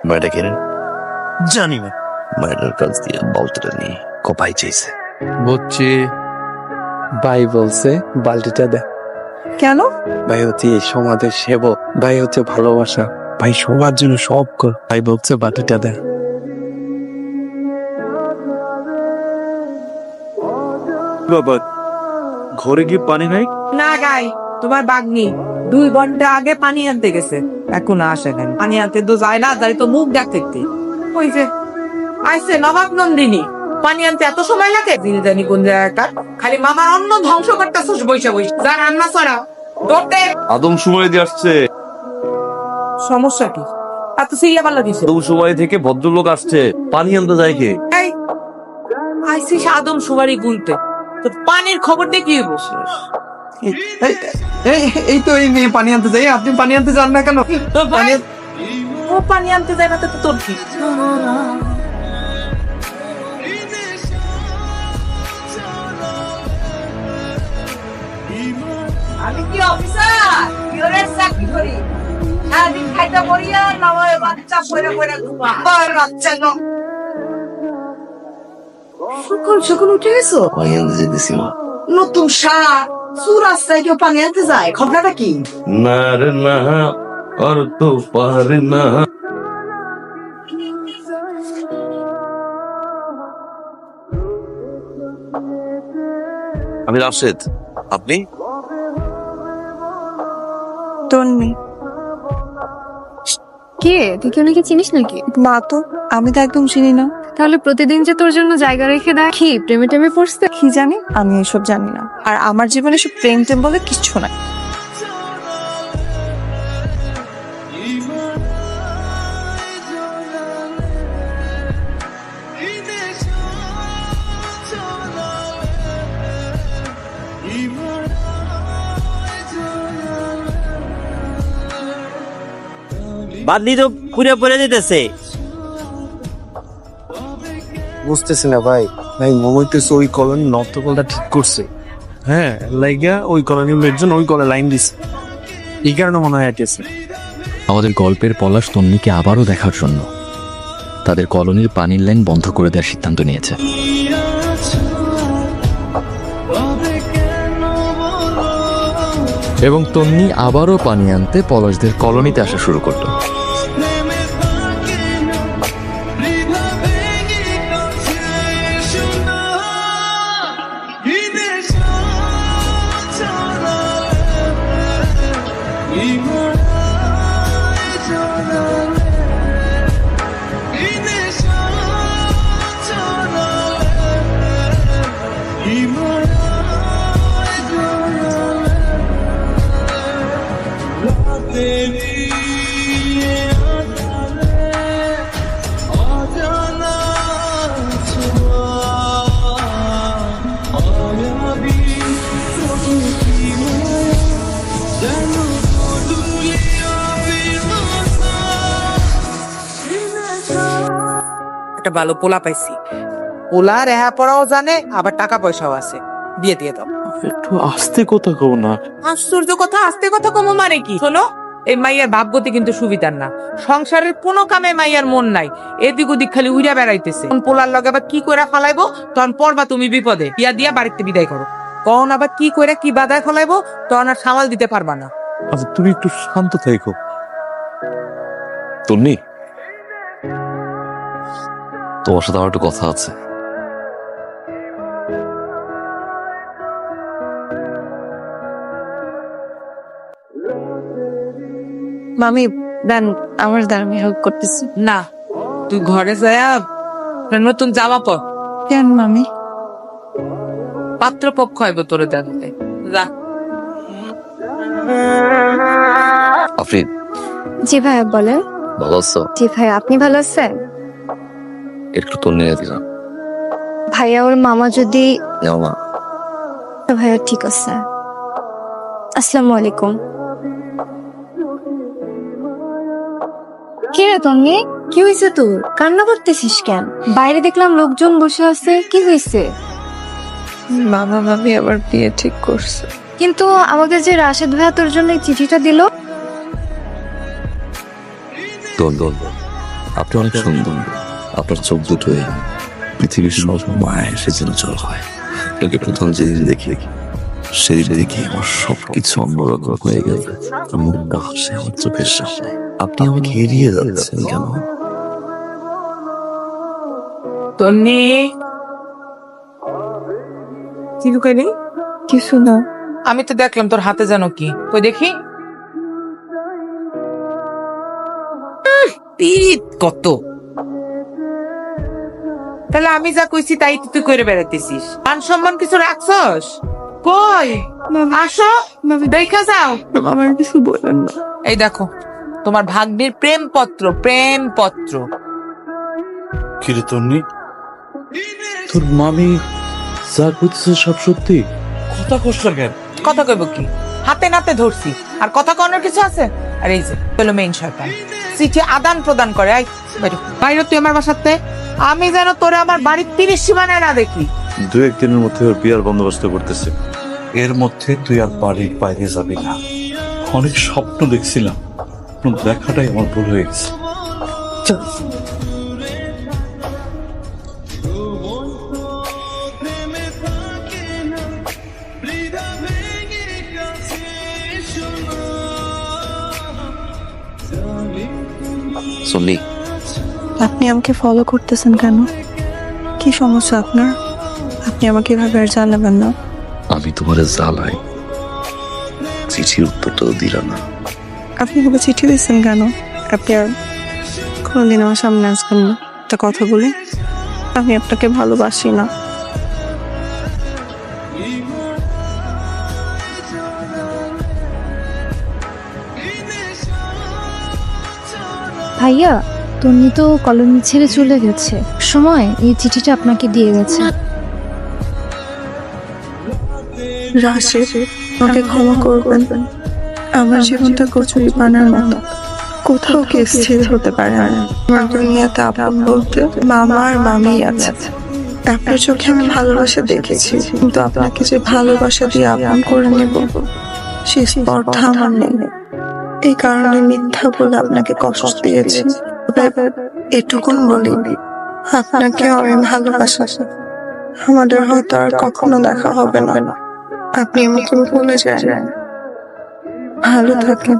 মায়েরা কেন জানি না। মায়ের কাছ দিয়ে বালতিটা নিয়ে কপাই চাইছে। বুঝছি, ভাই বলছে বালতিটা দে। কেন? ভাই হচ্ছে এই সমাজের সেবক, ভাই হচ্ছে ভালোবাসা, ভাই সবার জন্য সব কর, ভাই বলছে বালতিটা দে। বাবা ঘরে কি পানি নাই? না গাই, তোমার বাগ্নি 2 ঘন্টা আগে পানি আনতে গেছে, এখন আসে নাই। পানি আনতে তো যায় না, যাই তো মুখ ডাক দেখতে। ওই যে আইসে নবাব নন্দিনী, পানি আনতে এত সময় লাগে? দিল জানি কোন জায়গাকার, খালি মামার অন্ন ধ্বংস করতেছস বইসা বইসা। যা রান্না ছড়া দৌড়তে। আদম সময় দিয়ে আসছে। সমস্যা কি? এত সিরিয়া পাল্লা দিছে। আদম সময় থেকে ভদ্রলোক আসছে, পানি আনতে যায় কে? এই আইসিস আদম সুবারি গুনতে, তো পানির খবর দিয়ে কি বসে? এই তো এই মেয়ে পানি আনতে যাই, আপনি পানি আনতে যান না কেন? ও পানি আনতে যায় না তো তোর কি? আমি কি অফিসার? কিওরের চাকরি করি। সারাদিন খাইতে মরিয়া নয় বাচ্চা পয়রা পয়রা ঘুমা। আর বাচ্চা ন। সকাল উঠে গেছো? পানি আনতে যেতেছি মা। নতুন সার সুর রাস্তায় কেউ পানি আনতে যায়, খবরটা কি? না রে না, আর তো পারে না। আমি রাশেদ, আপনি? তন্নি। কে? তুই কি ওনাকে চিনিস নাকি? না তো, আমি তো একদম চিনি না। তাহলে প্রতিদিন যে তোর জন্য জায়গা রেখে দেয়, কি প্রেমে টেমে পড়ছে? কি জানি, আমি এসব জানি না। আর আমার জীবনে সব প্রেম টেম বলে কিচ্ছু নাই। বাদলি তো পুরে পড়ে যেতেছে। বুঝতেছি না ভাই, ভাই মনে হইতেছে ওই কলোনি নর্থকলটা ঠিক করছে। হ্যাঁ, লাইগা ওই কলোনির লোকজন ওই কলে লাইন দিছে, এই কারণে মনে হয় আইতেছে। আমাদের গল্পের পলাশ তন্নিকে আবারও দেখার জন্য তাদের কলোনির পানির লাইন বন্ধ করে দেওয়ার সিদ্ধান্ত নিয়েছে। এবং তন্নি আবারও পানি আনতে পলাশদের কলোনিতে আসা শুরু করলো। একটা ভালো পোলা পাইছি, পোলা রেহা পড়াও জানে, আবার টাকা পয়সাও আছে, দিয়ে দিয়ে দাও। একটু আস্তে কথা কও না। আশ্চর্য কথা, আস্তে কথা কমো মানে কি? শোনো, এই মাইয়ার ভাবগতি কিন্তু সুবিধার না। সংসারের কোনো কামে মাইয়ার মন নাই, এদিক ওদিক খালি উড়া বেড়াইতেছে। পোলার লগে আবার কি কইরা ফালাইবো, তখন পড়বা তুমি বিপদে। বিয়া দিয়া বাড়িতে বিদায় করো। কখন আবার কি কইরা কি বাধায় ফলাইবো, তখন আর সামাল দিতে পারবা না। আচ্ছা তুমি একটু শান্ত থাকো। তন্নি, তোমার সাথে আমার একটু কথা আছে। মামি দেন, আমার দ্বারা আমি হেল্প করতেছি। না, তুই ঘরে যায়া নতুন জামা পর। কেন মামি? পাত্র পক্ষ হইব তোরে জানতে। যা। আফরিন, জি ভাইয়া বলেন। ভালো আছো? জি ভাইয়া, আপনি ভালো আছেন? একটু তন্নি এনে দিলাম। ভাইয়া ওর মামা যদি। যাও মা। ভাইয়া ঠিক আছে। আসসালামু আলাইকুম। কে রে তন্নি, কি হয়েছে তোর? কান্না করতেছিস কেন? বাইরে দেখলাম লোকজন বসে আছে, কি হয়েছে? মামা মামি আবার বিয়ে ঠিক করছে। কিন্তু আমাদের যে রাশেদ ভাইয়া তোর জন্য এই চিঠিটা দিল। দোল দোল, আপনি অনেক সুন্দর। আপনার চোখ দুটোই পৃথিবীর সব মায়ের সেজন্য জল হয়। আপনাকে প্রথম যেদিন দেখি সেদিন দেখি আমার সবকিছু অন্যরকম হয়ে গেল। আমার মুখটা হাসে আমার চোখের সামনে। আপনি আমাকে এড়িয়ে যাচ্ছেন কেন? তন্নি কি লুকাইলি? কিছু না। আমি তো দেখলাম তোর হাতে যেন কি, কই দেখি। পিত কত! তাহলে আমি যা কইছি তাই তুই করে বেড়াইতেছিস? মান সম্মান কিছু রাখছস? কই আসো, দেখা যাও। আমার কিছু বলেন না। এই দেখো তোমার ভাগ্নির প্রেমপত্র। কিরে তন্নি, তোর মামি যা করতেছে সব সত্যি? কথা কষ্ট কেন? কথা কইব কি, হাতে নাতে ধরছি, আর কথা কনার কিছু আছে? আর এই যে পেলো মেইন শয়তান চিঠি আদান প্রদান করে। বাইরে তুই আমার বাসাতে, আমি যেন তোরে আমার বাড়ির 30 সীমানায় না দেখি। 2-1 দিনের মধ্যে ওর বিয়ার বন্দোবস্ত করতেছে। এর মধ্যে তুই আর বাড়ির বাইরে যাবি না। অনেক স্বপ্ন দেখছিলাম, দেখাটাই আমার ভুল হয়ে গেছে। চল। সন্নি, আপনি আমাকে ফলো করতেছেন কেন? কি সমস্যা আপনার? আপনি আমাকে এভাবে আর জানাবেন না। আমি তোমার জ্বালাই, চিঠির উত্তরটা দিল না। আপনি আমাকে চিঠি দিচ্ছেন কেন? আপনি আর কোনোদিন আমার সামনে আসবেন না একটা কথা বলে। আমি আপনাকে ভালোবাসি না। ভাইয়া, তন্নি তো কলোনি ছেড়ে চলে গেছে, সময় এই চিঠিটা আপনাকে দিয়ে গেছে। রাশেদ, আমাকে ক্ষমা করবেন। আমার জীবনটা কচুরি পানার মতো, কোথাও কি স্থির হতে পারে না। আমার দুনিয়াতে আপন বলতে মামা আর মামি আছে। আপনার চোখে আমি ভালোবাসা দেখেছি, কিন্তু আপনাকে যে ভালোবাসা দিয়ে আপন করে নেব সে স্পর্ধা আমার নেই। এই কারণে মিথ্যা বলে আপনাকে কষ্ট দিয়েছি। এটুকুন বলি, আপনাকেও আমি ভালোবাসি। আমাদের হয়তো আর কখনো দেখা হবে না। আপনি আমাকে ভুলে যান। ভালো থাকেন।